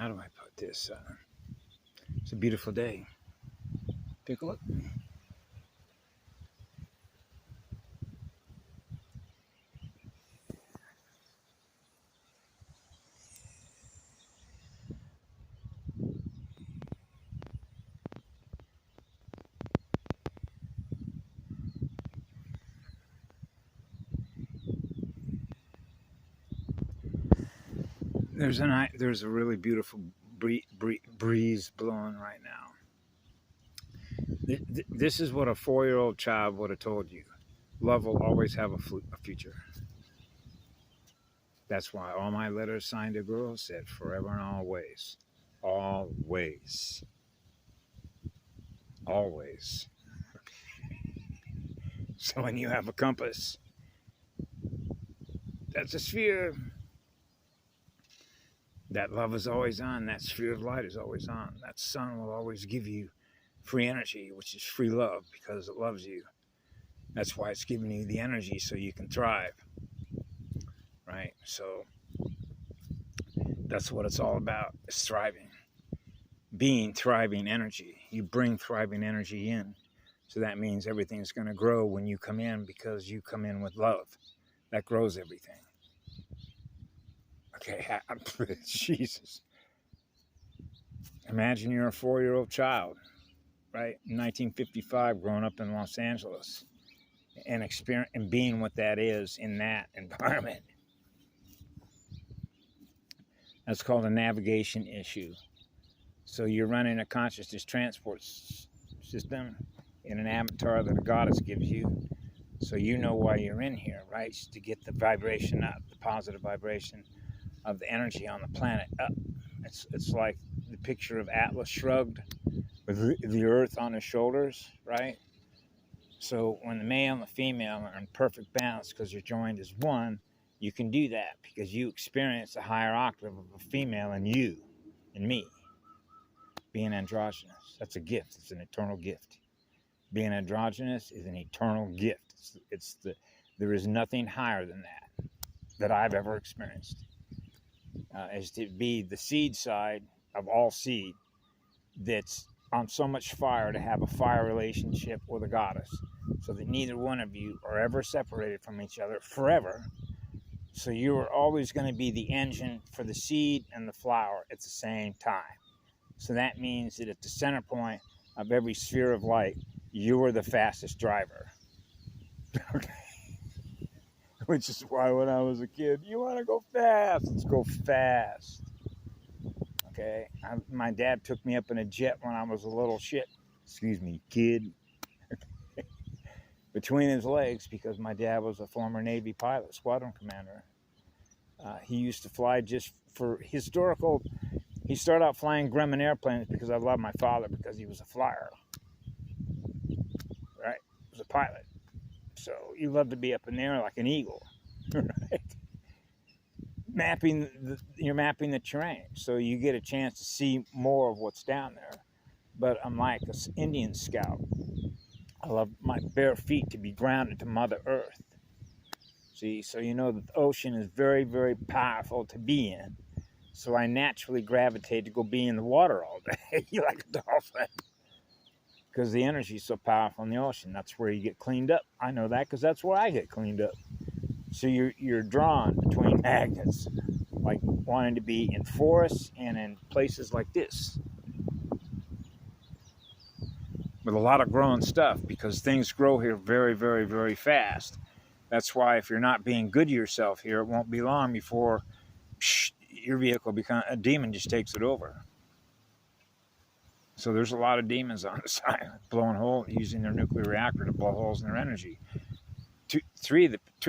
how do I put this? It's a beautiful day. Take a look. There's a really beautiful breeze blowing right now. This is what a 4-year-old child would have told you. Love will always have a future. That's why all my letters signed to girls said forever and always. Always. Always. So when you have a compass, that's a sphere. That love is always on. That sphere of light is always on. That sun will always give you free energy, which is free love because it loves you. That's why it's giving you the energy so you can thrive. Right? So that's what it's all about, is thriving. Being thriving energy. You bring thriving energy in. So that means everything's going to grow when you come in because you come in with love. That grows everything. Okay, Jesus. Imagine you're a 4-year-old child, right? In 1955, growing up in Los Angeles and being what that is in that environment. That's called a navigation issue. So you're running a consciousness transport system in an avatar that a goddess gives you. So you know why you're in here, right? It's to get the vibration up, the positive vibration of the energy on the planet up. It's like the picture of Atlas shrugged with the earth on his shoulders, right? So when the male and the female are in perfect balance because you're joined as one, you can do that because you experience a higher octave of a female in you and me. Being androgynous, that's a gift. It's an eternal gift. Being androgynous is an eternal gift. There is nothing higher than that I've ever experienced. Is to be the seed side of all seed that's on so much fire, to have a fire relationship with a goddess so that neither one of you are ever separated from each other forever. So you are always going to be the engine for the seed and the flower at the same time. So that means that at the center point of every sphere of light, you are the fastest driver. Okay. Which is why when I was a kid, you want to go fast, let's go fast. Okay, my dad took me up in a jet when I was a little shit, kid, between his legs, because my dad was a former Navy pilot, squadron commander. He used to fly just for historical. He started out flying Grumman airplanes because I loved my father because he was a flyer, right? He was a pilot. So you love to be up in there like an eagle, right? You're mapping the terrain, so you get a chance to see more of what's down there. But I'm like an Indian scout. I love my bare feet to be grounded to Mother Earth. See, so you know that the ocean is very, very powerful to be in. So I naturally gravitate to go be in the water all day, like a dolphin. Because the energy is so powerful in the ocean. That's where you get cleaned up. I know that because that's where I get cleaned up. So you're drawn between magnets, like wanting to be in forests and in places like this. With a lot of growing stuff, because things grow here very, very, very fast. That's why if you're not being good to yourself here, it won't be long before your vehicle a demon just takes it over. So there's a lot of demons on the side blowing holes, using their nuclear reactor to blow holes in their energy. Two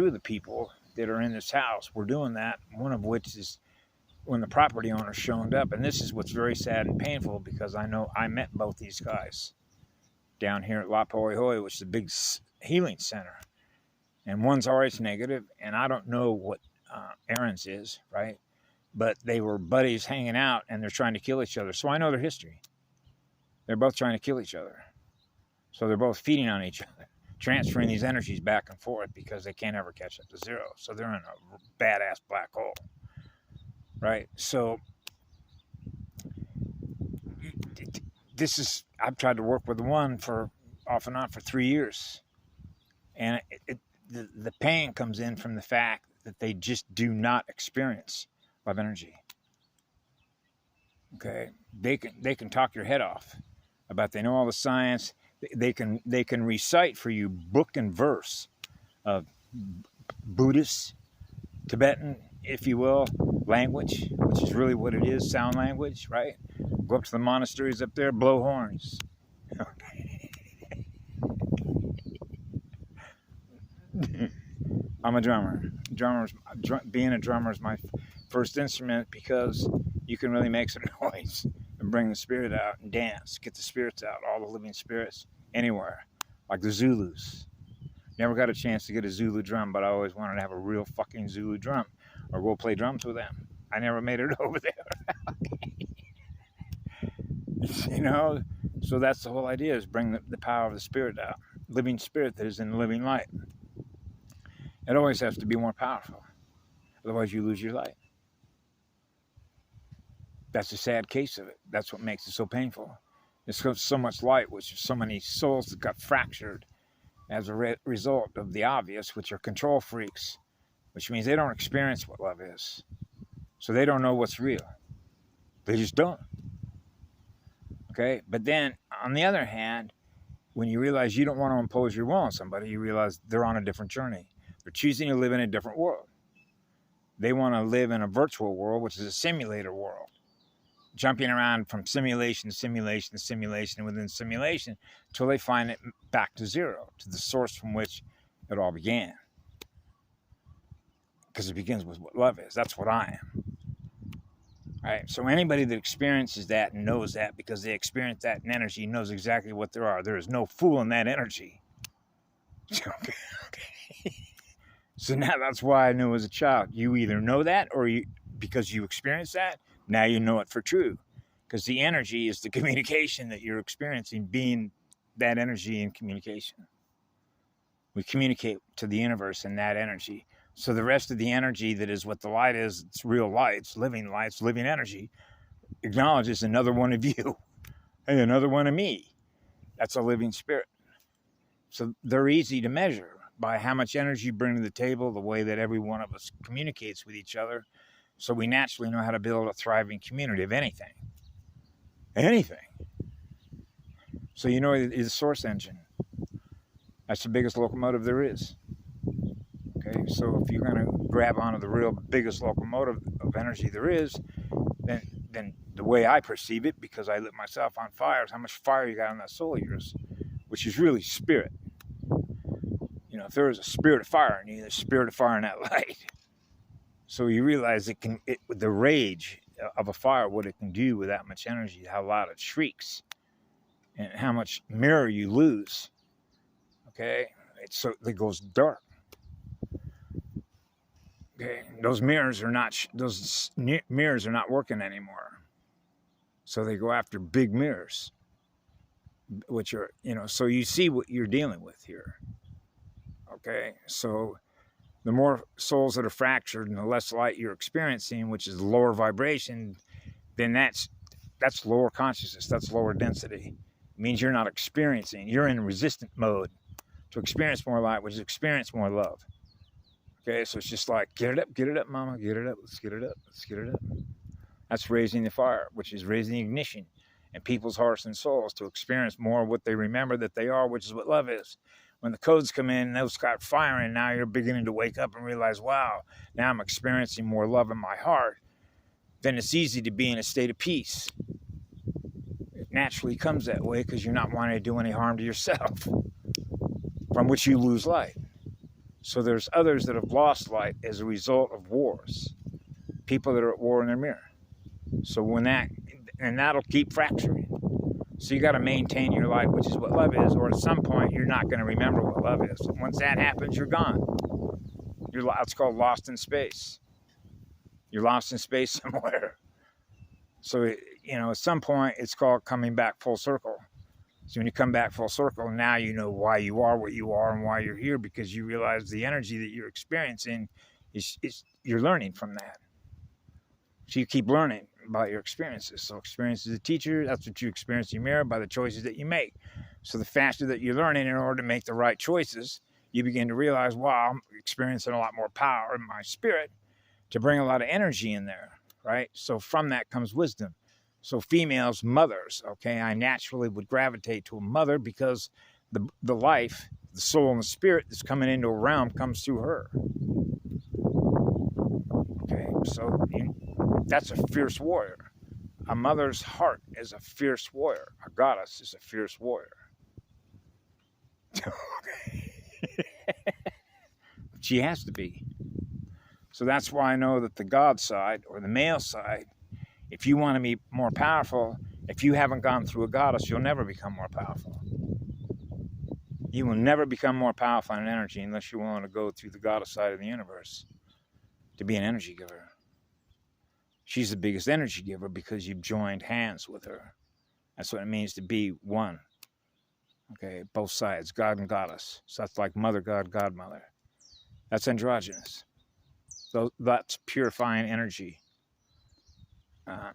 of the people that are in this house were doing that. One of which is when the property owner showed up, and this is what's very sad and painful because I know I met both these guys down here at La Hoi, which is a big healing center, and one's RH negative, and I don't know what Aaron's is, right? But they were buddies hanging out, and they're trying to kill each other. So I know their history. They're both trying to kill each other. So they're both feeding on each other, transferring these energies back and forth because they can't ever catch up to zero. So they're in a badass black hole, right? So I've tried to work with one for off and on for 3 years. And the pain comes in from the fact that they just do not experience love energy. Okay, they can talk your head off about they know all the science. They can recite for you book and verse of Buddhist, Tibetan, if you will, language, which is really what it is, sound language, right? Go up to the monasteries up there, blow horns. I'm a drummer. Being a drummer is my first instrument because you can really make some noise and bring the spirit out and dance, get the spirits out, all the living spirits, anywhere. Like the Zulus. Never got a chance to get a Zulu drum, but I always wanted to have a real fucking Zulu drum or go play drums with them. I never made it over there. You know, so that's the whole idea, is bring the power of the spirit out. Living spirit that is in the living light. It always has to be more powerful. Otherwise you lose your light. That's a sad case of it. That's what makes it so painful. There's so much light, which is so many souls that got fractured as a result of the obvious, which are control freaks, which means they don't experience what love is. So they don't know what's real. They just don't. Okay? But then, on the other hand, when you realize you don't want to impose your will on somebody, you realize they're on a different journey. They're choosing to live in a different world. They want to live in a virtual world, which is a simulator world. Jumping around from simulation to simulation to simulation within simulation until they find it back to zero, to the source from which it all began. Because it begins with what love is. That's what I am. Right? So anybody that experiences that and knows that because they experience that in energy knows exactly what there are. There is no fool in that energy. Okay. So now that's why I knew as a child. You either know that or because you experience that, now you know it for true. Because the energy is the communication that you're experiencing, being that energy in communication. We communicate to the universe in that energy. So the rest of the energy that is what the light is, it's real light, it's living light, it's living energy, acknowledges another one of you. Hey, another one of me. That's a living spirit. So they're easy to measure by how much energy you bring to the table, the way that every one of us communicates with each other. So we naturally know how to build a thriving community of anything. Anything. So you know it's the source engine. That's the biggest locomotive there is. Okay, so if you're going to grab onto the real biggest locomotive of energy there is, then the way I perceive it, because I lit myself on fire, is how much fire you got on that soul of yours, which is really spirit. You know, if there is a spirit of fire in you, there's a spirit of fire in that light. So you realize the rage of a fire, what it can do with that much energy, how loud it shrieks, and how much mirror you lose. Okay, it goes dark. Okay, those mirrors are not working anymore. So they go after big mirrors, which are, so you see what you're dealing with here. Okay, so the more souls that are fractured and the less light you're experiencing, which is lower vibration, then that's lower consciousness, that's lower density. It means you're not experiencing, you're in resistant mode to experience more light, which is experience more love. Okay, so it's just like, get it up, mama, get it up, let's get it up. That's raising the fire, which is raising the ignition in people's hearts and souls to experience more of what they remember that they are, which is what love is. When the codes come in and those start firing, now you're beginning to wake up and realize, wow, now I'm experiencing more love in my heart. Then it's easy to be in a state of peace. It naturally comes that way because you're not wanting to do any harm to yourself, from which you lose light. So there's others that have lost light as a result of wars. People that are at war in their mirror. So that'll keep fracturing. So you got to maintain your light, which is what love is, or at some point you're not going to remember what love is. Once that happens, you're gone. It's called lost in space. You're lost in space somewhere. So, at some point it's called coming back full circle. So when you come back full circle, now you know why you are what you are and why you're here, because you realize the energy that you're experiencing you're learning from that. So you keep learning. by your experiences. So experience is a teacher. That's what you experience in your mirror by the choices that you make. So the faster that you're learning in order to make the right choices, you begin to realize, wow, I'm experiencing a lot more power in my spirit to bring a lot of energy in there, right? So from that comes wisdom. So females, mothers, okay, I naturally would gravitate to a mother because the life, the soul and the spirit that's coming into a realm comes through her. Okay, so that's a fierce warrior. A mother's heart is a fierce warrior. A goddess is a fierce warrior. She has to be. So that's why I know that the God side or the male side, if you want to be more powerful, if you haven't gone through a goddess, you'll never become more powerful. You will never become more powerful in energy unless you're willing to go through the goddess side of the universe to be an energy giver. She's the biggest energy giver because you've joined hands with her. That's what it means to be one. Okay, both sides, God and goddess. So that's like mother god, godmother. That's androgynous. So that's purifying energy.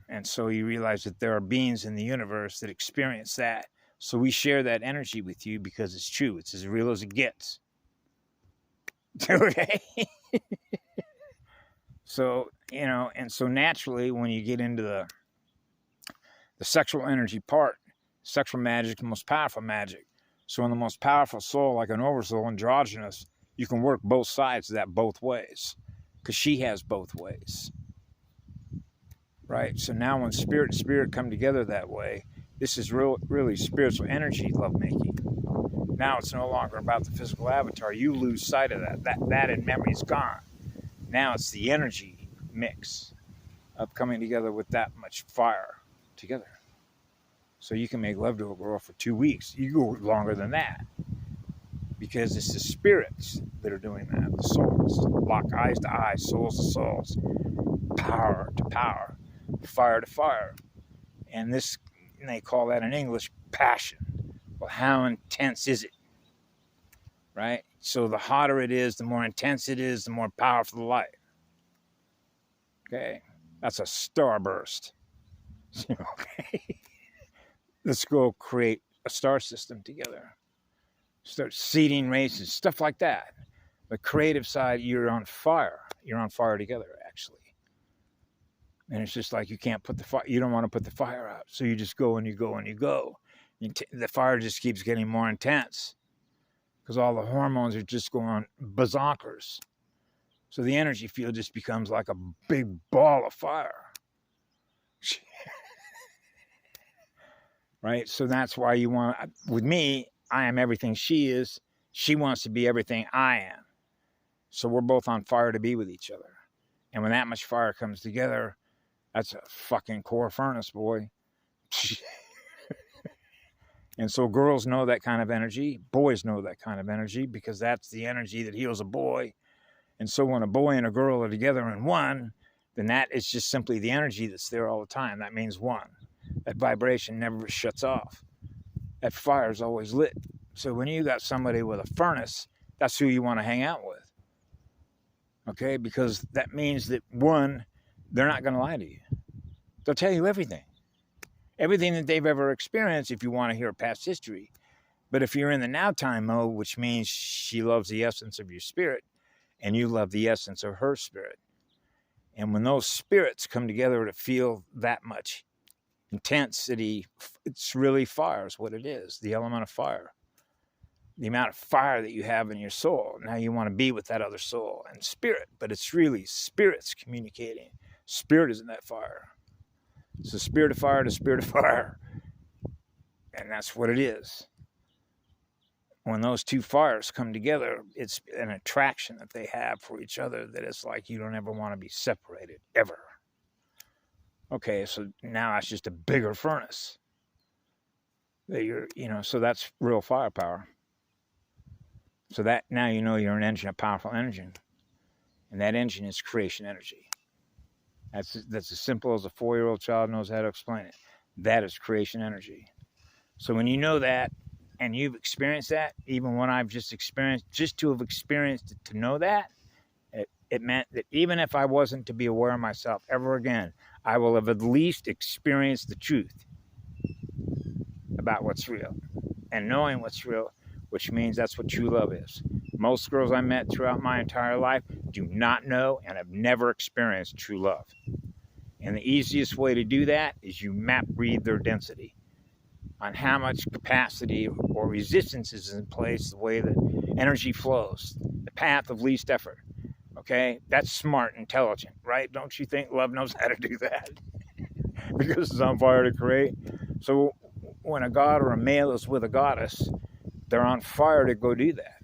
And so you realize that there are beings in the universe that experience that. So we share that energy with you because it's true. It's as real as it gets. Okay? So, and so naturally when you get into the sexual energy part, sexual magic, the most powerful magic. So in the most powerful soul, like an oversoul, androgynous, you can work both sides of that both ways. Because she has both ways. Right? So now when spirit and spirit come together that way, this is really spiritual energy lovemaking. Now it's no longer about the physical avatar. You lose sight of that. That in memory is gone. Now it's the energy mix of coming together with that much fire together. So you can make love to a girl for 2 weeks. You go longer than that. Because it's the spirits that are doing that. The souls. Lock eyes to eyes, souls to souls. Power to power. Fire to fire. And they call that in English passion. Well, how intense is it? Right? So the hotter it is, the more intense it is, the more powerful the light. Okay? That's a starburst. Okay? Let's go create a star system together. Start seeding races, stuff like that. The creative side, you're on fire. You're on fire together, actually. And it's just like you can't put the fire, you don't want to put the fire out. So you just go and you go and you go. The fire just keeps getting more intense because all the hormones are just going bazonkers. So the energy field just becomes like a big ball of fire. Right? So that's why you want, with me, I am everything she is. She wants to be everything I am. So we're both on fire to be with each other. And when that much fire comes together, that's a fucking core furnace, boy. And so girls know that kind of energy. Boys know that kind of energy because that's the energy that heals a boy. And so when a boy and a girl are together in one, then that is just simply the energy that's there all the time. That means one. That vibration never shuts off. That fire is always lit. So when you got somebody with a furnace, that's who you want to hang out with. Okay? Because that means that, one, they're not going to lie to you. They'll tell you everything. Everything that they've ever experienced if you want to hear past history. But if you're in the now time mode, which means she loves the essence of your spirit and you love the essence of her spirit. And when those spirits come together to feel that much intensity, it's really fire is what it is, the element of fire. The amount of fire that you have in your soul. Now you want to be with that other soul and spirit, but it's really spirits communicating. Spirit is in that fire. It's the spirit of fire to spirit of fire. And that's what it is. When those two fires come together, it's an attraction that they have for each other that it's like you don't ever want to be separated, ever. Okay, so now that's just a bigger furnace. That so that's real firepower. So that now you know you're an engine, a powerful engine. And that engine is creation energy. That's as simple as a 4-year-old child knows how to explain it. That is creation energy. So when you know that, and you've experienced that, even when I've just experienced, just to have experienced it, to know that, it meant that even if I wasn't to be aware of myself ever again, I will have at least experienced the truth about what's real. And knowing what's real, which means that's what true love is. Most girls I met throughout my entire life do not know and have never experienced true love. And the easiest way to do that is you map read their density on how much capacity or resistance is in place, the way that energy flows, the path of least effort. Okay? That's smart, intelligent, right? Don't you think love knows how to do that? Because it's on fire to create. So when a god or a male is with a goddess, they're on fire to go do that.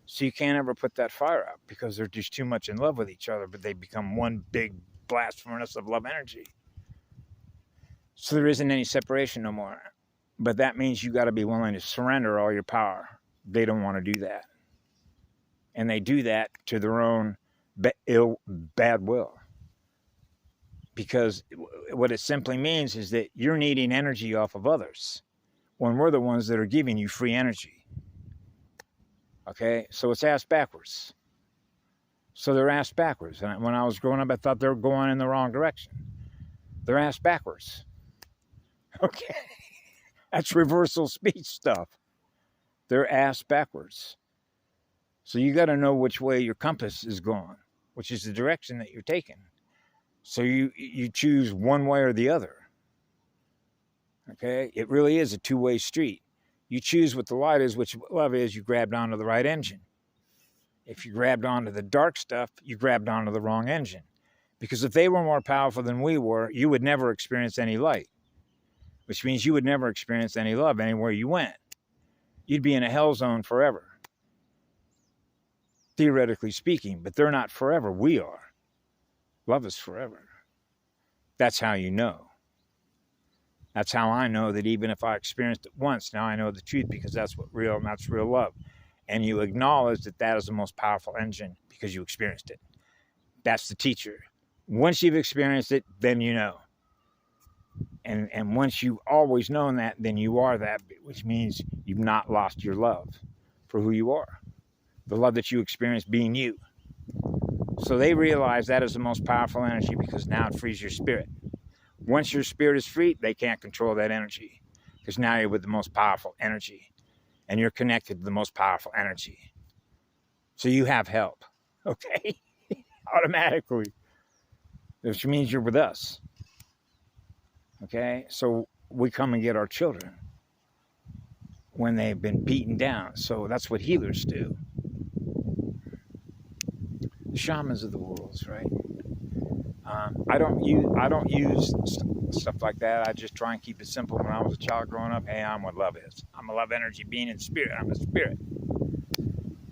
So you can't ever put that fire out because they're just too much in love with each other, but they become one big blast furnace of love energy. So there isn't any separation no more. But that means you got to be willing to surrender all your power. They don't want to do that. And they do that to their own bad will. Because what it simply means is that you're needing energy off of others when we're the ones that are giving you free energy. Okay? So it's ass backwards. So they're ass backwards. And when I was growing up, I thought they were going in the wrong direction. They're ass backwards. Okay? That's reversal speech stuff. They're ass backwards. So you got to know which way your compass is going, which is the direction that you're taking. So you choose one way or the other. Okay? It really is a two-way street. You choose what the light is, which love is, you grabbed onto the right engine. If you grabbed onto the dark stuff, you grabbed onto the wrong engine. Because if they were more powerful than we were, you would never experience any light. Which means you would never experience any love anywhere you went. You'd be in a hell zone forever. Theoretically speaking, but they're not forever. We are. Love is forever. That's how you know. That's how I know that even if I experienced it once, now I know the truth because that's that's real love. And you acknowledge that that is the most powerful engine because you experienced it. That's the teacher. Once you've experienced it, then you know. And once you've always known that, then you are that, which means you've not lost your love for who you are. The love that you experience being you. So they realize that is the most powerful energy because now it frees your spirit. Once your spirit is free, they can't control that energy because now you're with the most powerful energy and you're connected to the most powerful energy. So you have help, okay? Automatically, which means you're with us. Okay, so we come and get our children when they've been beaten down. So that's what healers do. The shamans of the world, right? I don't use stuff like that. I just try and keep it simple. When I was a child growing up, hey, I'm what love is. I'm a love energy being in spirit. I'm a spirit.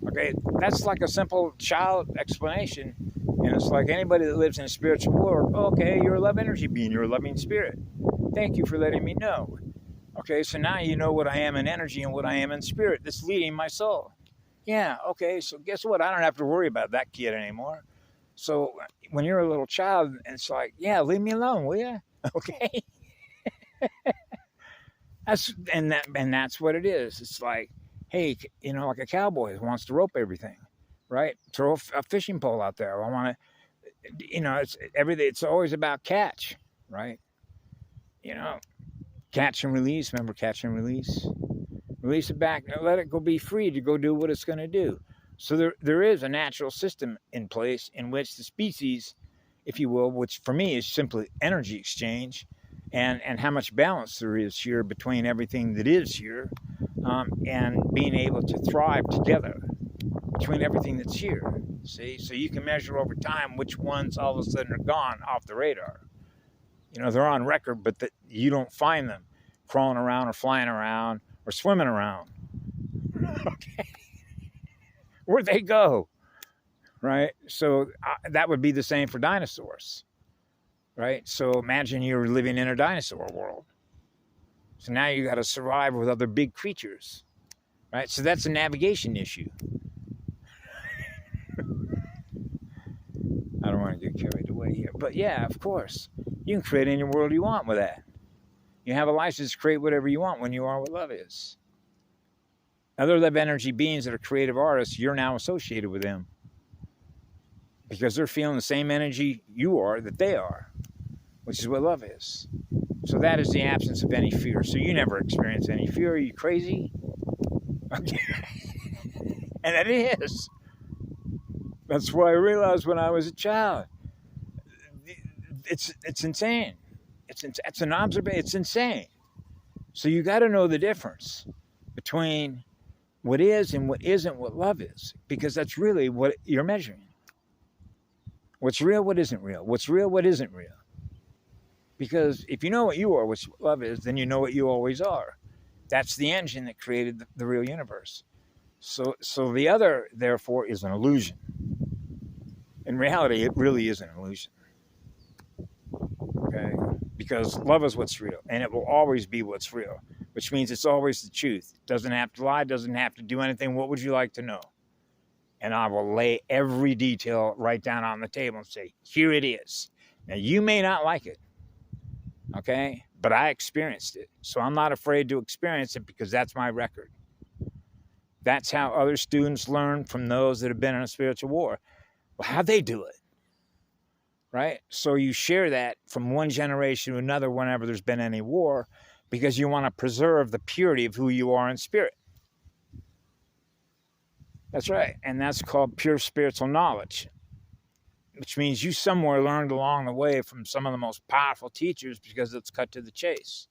Okay, that's like a simple child explanation. And it's like anybody that lives in a spiritual world, okay, you're a love energy being, you're a loving spirit. Thank you for letting me know. Okay, so now you know what I am in energy and what I am in spirit that's leading my soul. Yeah, okay, so guess what? I don't have to worry about that kid anymore. So when you're a little child, it's like, yeah, leave me alone, will you? Okay? That's what it is. It's like, hey, like a cowboy who wants to rope everything, right? Throw a fishing pole out there. I want to, it's everything. It's always about catch, right? Catch and release. Remember catch and release? Release it back. Let it go be free to go do what it's going to do. So there is a natural system in place in which the species, if you will, which for me is simply energy exchange and how much balance there is here between everything that is here and being able to thrive together between everything that's here. See? So you can measure over time which ones all of a sudden are gone off the radar. They're on record, but you don't find them crawling around or flying around or swimming around. Okay. Where'd they go? Right? So that would be the same for dinosaurs. Right? So imagine you're living in a dinosaur world. So now you got to survive with other big creatures. Right? So that's a navigation issue. I don't want to get carried away here. But yeah, of course. You can create any world you want with that. You have a license to create whatever you want when you are what love is. Other love energy beings that are creative artists, you're now associated with them. Because they're feeling the same energy you are that they are. which is what love is. So that is the absence of any fear. So you never experience any fear. Are you crazy? Okay. And it is. That's why I realized when I was a child. It's insane. It's an observation. It's insane. So you got to know the difference between what is and what isn't what love is, because that's really what you're measuring. What's real, what isn't real. What's real, what isn't real. Because if you know what you are, which love is, then you know what you always are. That's the engine that created the real universe. So the other, therefore, is an illusion. In reality, it really is an illusion. Okay? Because love is what's real, and it will always be what's real, which means it's always the truth. It doesn't have to lie, doesn't have to do anything. What would you like to know? And I will lay every detail right down on the table and say, here it is. Now, you may not like it, okay? But I experienced it. So I'm not afraid to experience it because that's my record. That's how other students learn from those that have been in a spiritual war. Well, how'd they do it? Right? So you share that from one generation to another whenever there's been any war, because you want to preserve the purity of who you are in spirit. That's right. And that's called pure spiritual knowledge, which means you somewhere learned along the way from some of the most powerful teachers because it's cut to the chase,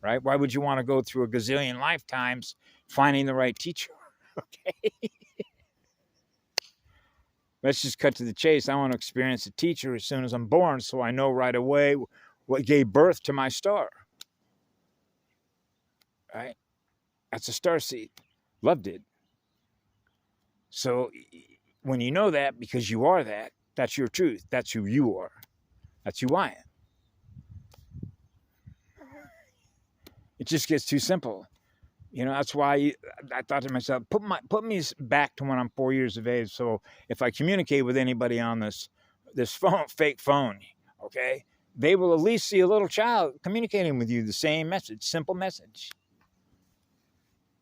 right? Why would you want to go through a gazillion lifetimes finding the right teacher? Okay. Let's just cut to the chase. I want to experience a teacher as soon as I'm born so I know right away what gave birth to my star. Right? That's a star seed. Love did. So when you know that, because you are that, that's your truth. That's who you are. That's who I am. It just gets too simple. You know, that's why I thought to myself, put me back to when I'm 4 years of age. So if I communicate with anybody on this phone, fake phone, okay, they will at least see a little child communicating with you the same message, simple message.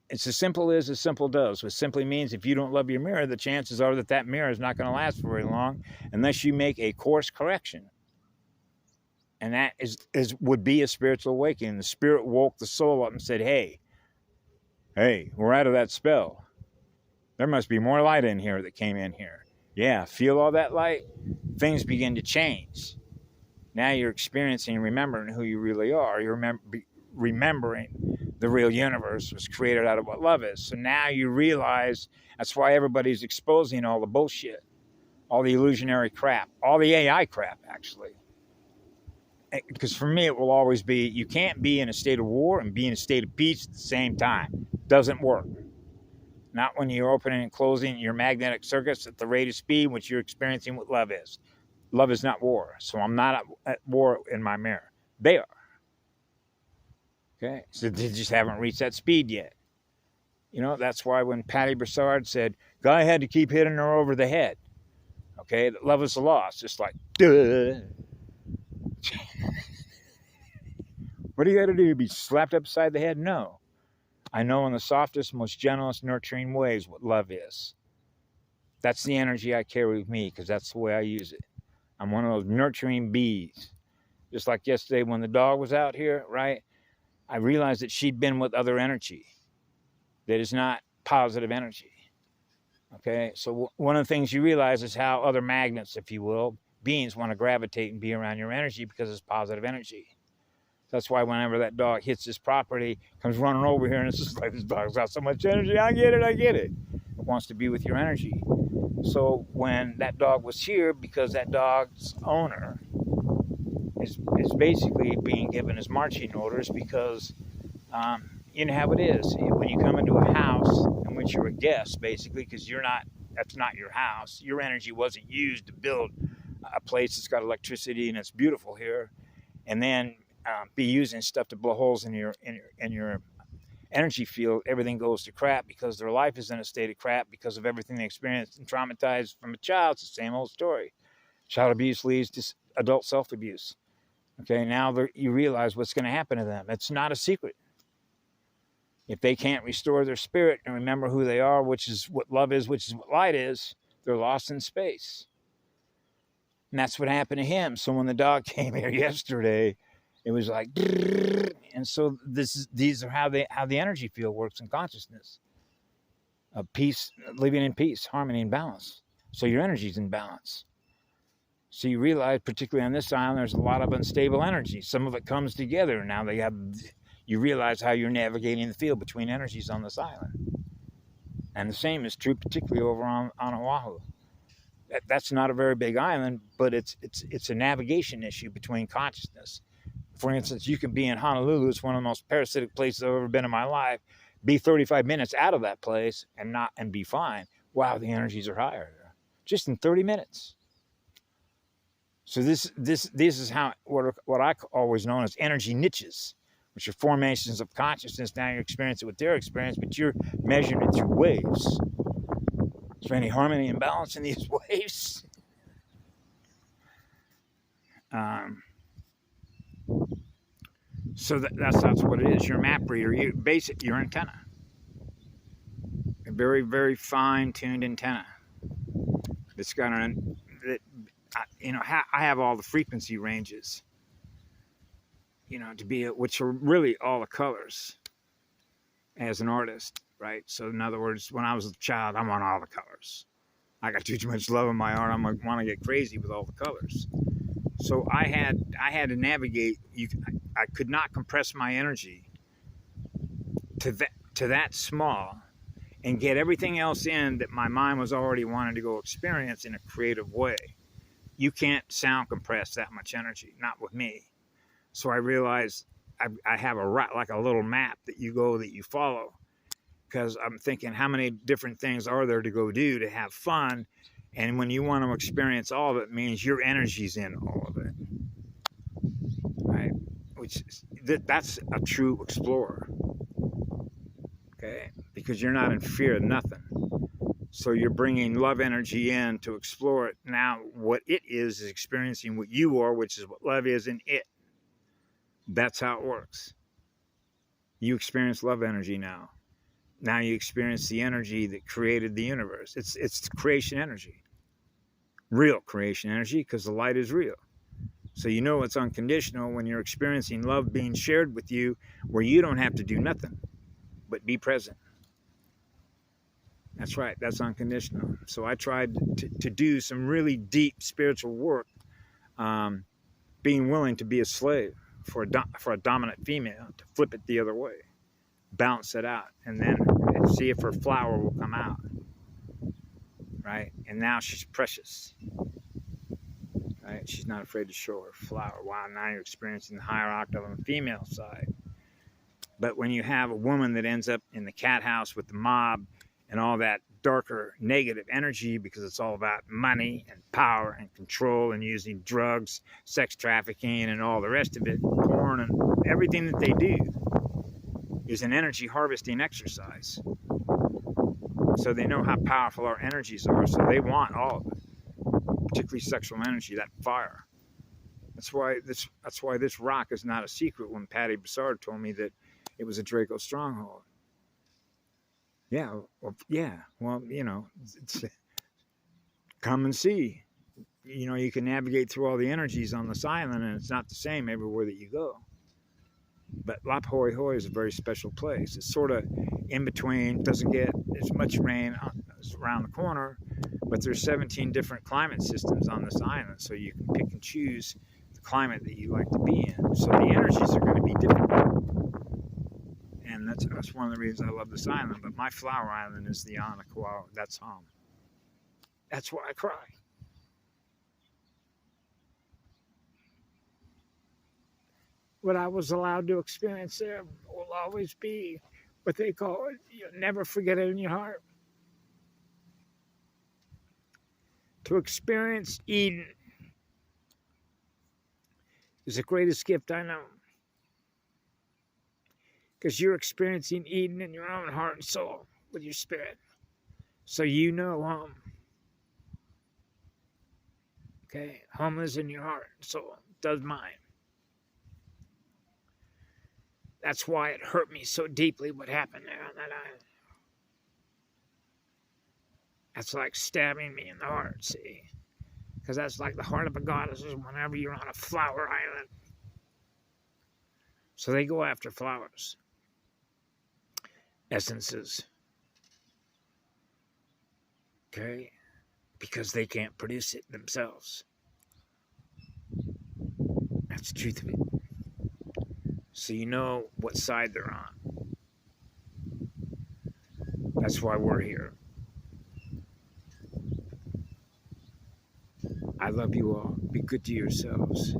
It's as simple as simple does, which simply means if you don't love your mirror, the chances are that mirror is not going to last for very long unless you make a course correction. And that would be a spiritual awakening. The spirit woke the soul up and said, hey, we're out of that spell. There must be more light in here that came in here. Yeah, feel all that light? Things begin to change. Now you're experiencing and remembering who you really are. You're remembering the real universe was created out of what love is. So now you realize that's why everybody's exposing all the bullshit, all the illusionary crap, all the AI crap, actually. Because for me, it will always be, you can't be in a state of war and be in a state of peace at the same time. Doesn't work. Not when you're opening and closing your magnetic circuits at the rate of speed, which you're experiencing what love is. Love is not war. So I'm not at war in my mirror. They are. Okay? So they just haven't reached that speed yet. You know, that's why when Patty Broussard said, guy had to keep hitting her over the head. Okay? That love is a loss. Just like, duh. What do you got to do? Be slapped upside the head? No. I know in the softest, most gentlest, nurturing ways what love is. That's the energy I carry with me because that's the way I use it. I'm one of those nurturing bees. Just like yesterday when the dog was out here, right? I realized that she'd been with other energy that is not positive energy. Okay? So one of the things you realize is how other magnets, if you will, beings want to gravitate and be around your energy because it's positive energy. That's why whenever that dog hits this property, comes running over here, and it's just like, this dog's got so much energy. I get it. It wants to be with your energy. So when that dog was here, because that dog's owner is basically being given his marching orders, because you know how it is. When you come into a house in which you're a guest, basically, because that's not your house. Your energy wasn't used to build a place that's got electricity and it's beautiful here, and then be using stuff to blow holes in your energy field. Everything goes to crap because their life is in a state of crap because of everything they experienced and traumatized from a child. It's the same old story. Child abuse leads to adult self-abuse. Okay, now you realize what's going to happen to them. It's not a secret. If they can't restore their spirit and remember who they are, which is what love is, which is what light is, they're lost in space. And that's what happened to him. So when the dog came here yesterday, it was like, and so these are how the energy field works in consciousness. Peace, living in peace, harmony, and balance. So your energy's in balance. So you realize, particularly on this island, there's a lot of unstable energy. Some of it comes together. Now you realize how you're navigating the field between energies on this island. And the same is true, particularly over on Oahu. That's not a very big island, but it's a navigation issue between consciousness. For instance, you can be in Honolulu. It's one of the most parasitic places I've ever been in my life. Be 35 minutes out of that place and be fine. Wow, the energies are higher there, just in 30 minutes. So this is how what I always known as energy niches, which are formations of consciousness. Now you're experiencing what they're experiencing, but you're measuring it through waves. Is there any harmony and balance in these waves? So that's what it is. You're a map reader. You basic your antenna. A very, very fine-tuned antenna. It's got I have all the frequency ranges. To be which are really all the colors as an artist, right? So in other words, when I was a child, I want all the colors. I got too much love in my art. I want to get crazy with all the colors. So I had to navigate. I could not compress my energy to that small and get everything else in that my mind was already wanting to go experience in a creative way. You can't sound compress that much energy, not with me. So I realized I have like a little map that you follow, because I'm thinking, how many different things are there to go do to have fun? And when you want to experience all of it, means your energy's in all of it, right? That's a true explorer, okay? Because you're not in fear of nothing. So you're bringing love energy in to explore it. Now, what it is experiencing what you are, which is what love is in it. That's how it works. You experience love energy now. Now you experience the energy that created the universe. It's creation energy. Real creation energy, because the light is real. So you know it's unconditional when you're experiencing love being shared with you, where you don't have to do nothing but be present. That's right, that's unconditional. So I tried to do some really deep spiritual work, being willing to be a slave for a dominant female, to flip it the other way, balance it out, and then see if her flower will come out, right? And now she's precious, right? She's not afraid to show her flower. Wow, now you're experiencing the higher octave on the female side. But when you have a woman that ends up in the cat house with the mob and all that darker negative energy, because it's all about money and power and control and using drugs, sex trafficking, and all the rest of it, porn, and everything that they do is an energy harvesting exercise. So they know how powerful our energies are, so they want all of it, particularly sexual energy, that fire. That's why this rock is not a secret. When Patty Bessard told me that it was a Draco stronghold. Well, it's, come and see. You can navigate through all the energies on this island, and it's not the same everywhere that you go. But Lapahoi is a very special place. It's sort of in between, doesn't get as much rain around the corner, but there's 17 different climate systems on this island, so you can pick and choose the climate that you like to be in. So the energies are going to be different. And that's one of the reasons I love this island. But my flower island is the Anakua. That's home. That's why I cry. What I was allowed to experience there will always be what they call it. You'll never forget it in your heart. To experience Eden is the greatest gift I know. Because you're experiencing Eden in your own heart and soul with your spirit. So you know home. Okay? Home is in your heart and soul. Does mine. That's why it hurt me so deeply what happened there on that island. That's like stabbing me in the heart, see? Because that's like the heart of a goddess is whenever you're on a flower island. So they go after flowers, essences, okay? Because they can't produce it themselves. That's the truth of it. So you know what side they're on. That's why we're here. I love you all. Be good to yourselves.